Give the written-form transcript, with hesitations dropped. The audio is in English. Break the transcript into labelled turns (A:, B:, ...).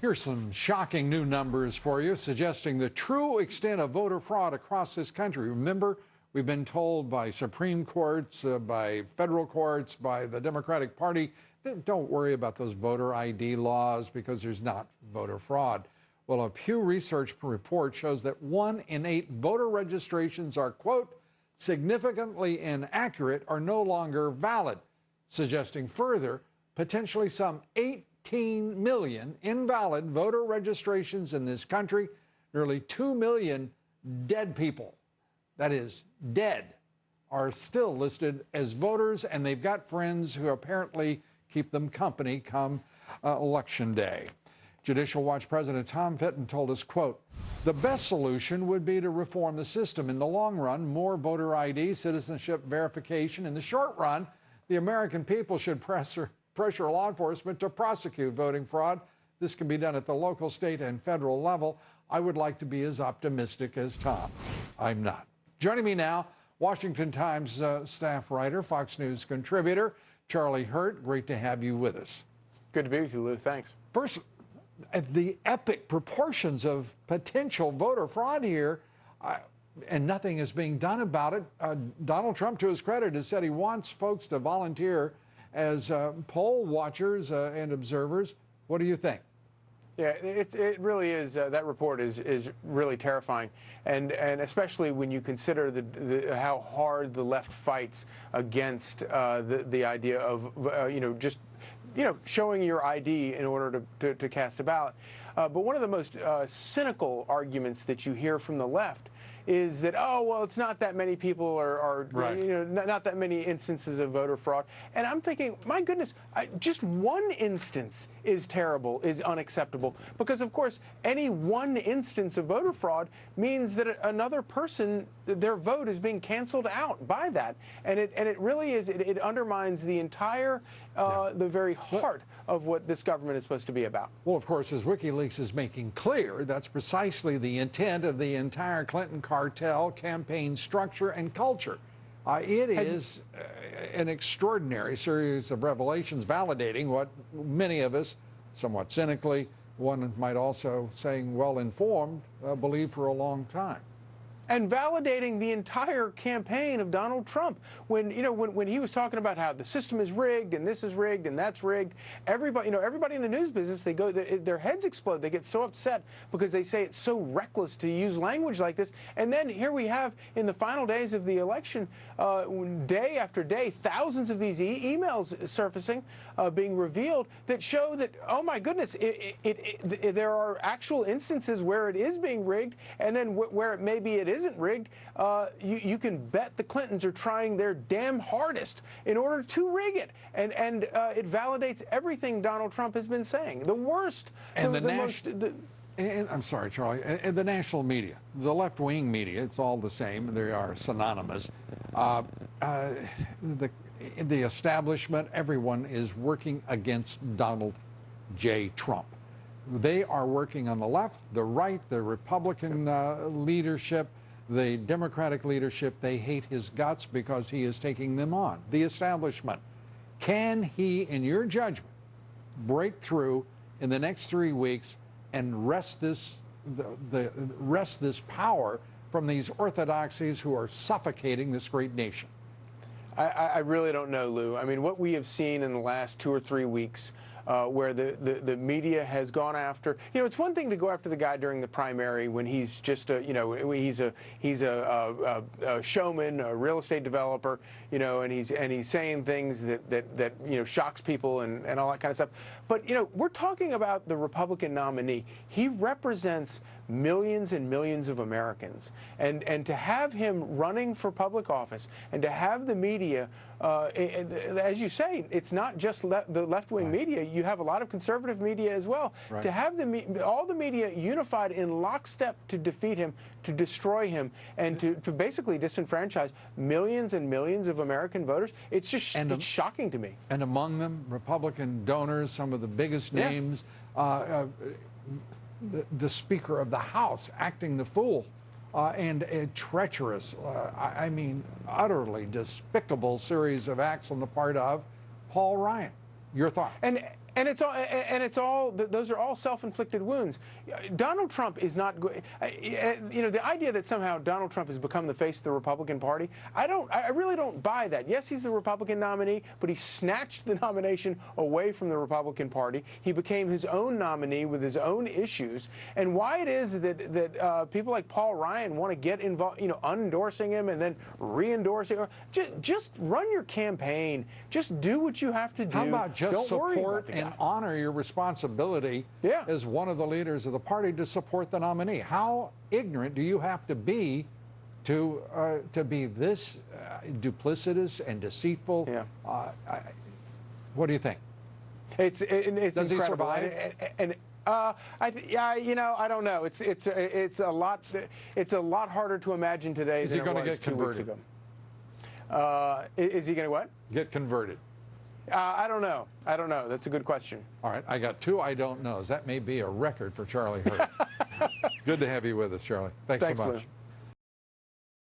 A: Here's some shocking new numbers for you, suggesting the true extent of voter fraud across this country. Remember, we've been told by Supreme Courts, by federal courts, by the Democratic Party, that don't worry about those voter ID laws because there's not voter fraud. Well, a Pew Research report shows that 1 in 8 voter registrations are, quote, significantly inaccurate or no longer valid, suggesting further, potentially some 18 million invalid voter registrations in this country, nearly 2 million dead people, that is, dead, are still listed as voters, and they've got friends who apparently keep them company come Election Day. Judicial Watch President Tom Fitton told us, quote, the best solution would be to reform the system. In the long run, more voter ID, citizenship verification. In the short run, the American people should pressure law enforcement to prosecute voting fraud. This can be done at the local, state, and federal level. I would like to be as optimistic as Tom. I'm not. Joining me now, Washington Times staff writer, Fox News contributor, Charlie Hurt. Great to have you with us.
B: Good to be with you, Lou. Thanks.
A: First, the epic proportions of potential voter fraud here, and nothing is being done about it. Donald Trump, to his credit, has said he wants folks to volunteer as poll watchers and observers. What do you think?
B: Yeah, it really is. That report is really terrifying, and especially when you consider how hard the left fights against the idea of just showing your ID in order to cast a ballot. But one of the most cynical arguments that you hear from the left is that, oh, well, it's not that many people are
A: right.
B: Not that many instances of voter fraud. And I'm thinking, my goodness, just one instance is terrible, is unacceptable. Because, of course, any one instance of voter fraud means that another person, their vote is being canceled out by that. And it really is, it undermines the entire, the very heart of what this government is supposed to be about.
A: Well, of course, as WikiLeaks is making clear, that's precisely the intent of the entire Clinton cartel campaign structure and culture. It is an extraordinary series of revelations validating what many of us, somewhat cynically, one might also say well-informed, believe for a long time.
B: And validating the entire campaign of Donald Trump. When he was talking about how the system is rigged and this is rigged and that's rigged, everybody in the news business, their heads explode. They get so upset because they say it's so reckless to use language like this. And then here we have, in the final days of the election, day after day, thousands of these emails surfacing, being revealed that show that, oh my goodness, there are actual instances where it is being rigged, and then where maybe it isn't rigged, you can bet the Clintons are trying their damn hardest in order to rig it. And it validates everything Donald Trump has been saying. The worst,
A: and and I'm sorry, Charlie, and the national media, the left-wing media, it's all the same. They are synonymous. The establishment, everyone is working against Donald J. Trump. They are working on the left, the right, the Republican leadership, the Democratic leadership. They hate his guts because he is taking them on. The establishment. Can he, in your judgment, break through in the next 3 weeks and wrest this power from these orthodoxies who are suffocating this great nation?
B: I really don't know, Lou. I mean, what we have seen in the last 2 or 3 weeks, where the media has gone after, it's one thing to go after the guy during the primary when he's just he's a showman, a real estate developer, and he's saying things that shocks people and all that kind of stuff. But we're talking about the Republican nominee. He represents millions and millions of Americans, and to have him running for public office and to have the media, as you say, it's not just the left-wing media. You have a lot of conservative media as well. Right. To have all the media unified in lockstep to defeat him, to destroy him, and to basically disenfranchise millions and millions of American voters, it's just it's shocking to me.
A: And among them, Republican donors, some of the biggest names, the Speaker of the House acting the fool, and a treacherous, I mean, utterly despicable series of acts on the part of Paul Ryan. Your thoughts?
B: Those are all self-inflicted wounds. Donald Trump is not, the idea that somehow Donald Trump has become the face of the Republican Party, I really don't buy that. Yes, he's the Republican nominee, but he snatched the nomination away from the Republican Party. He became his own nominee with his own issues. And why it is that people like Paul Ryan want to get involved, unendorsing him and then re-endorsing him, just run your campaign. Just do what you have to do.
A: How about just
B: Don't worry about
A: support
B: the guy.
A: and honor your responsibility as one of the leaders of the party to support the nominee? How ignorant do you have to be be this duplicitous and deceitful?
B: Yeah.
A: What do you think?
B: It's
A: Does
B: incredible.
A: he survive?
B: I don't know. It's a lot harder to imagine today than it was 2 weeks ago. Is he going to what?
A: Get converted.
B: I don't know. That's a good question.
A: All right, I got 2 I don't knows. That may be a record for Charlie Hurt. Good to have you with us, Charlie. Thanks so much.
B: Lou.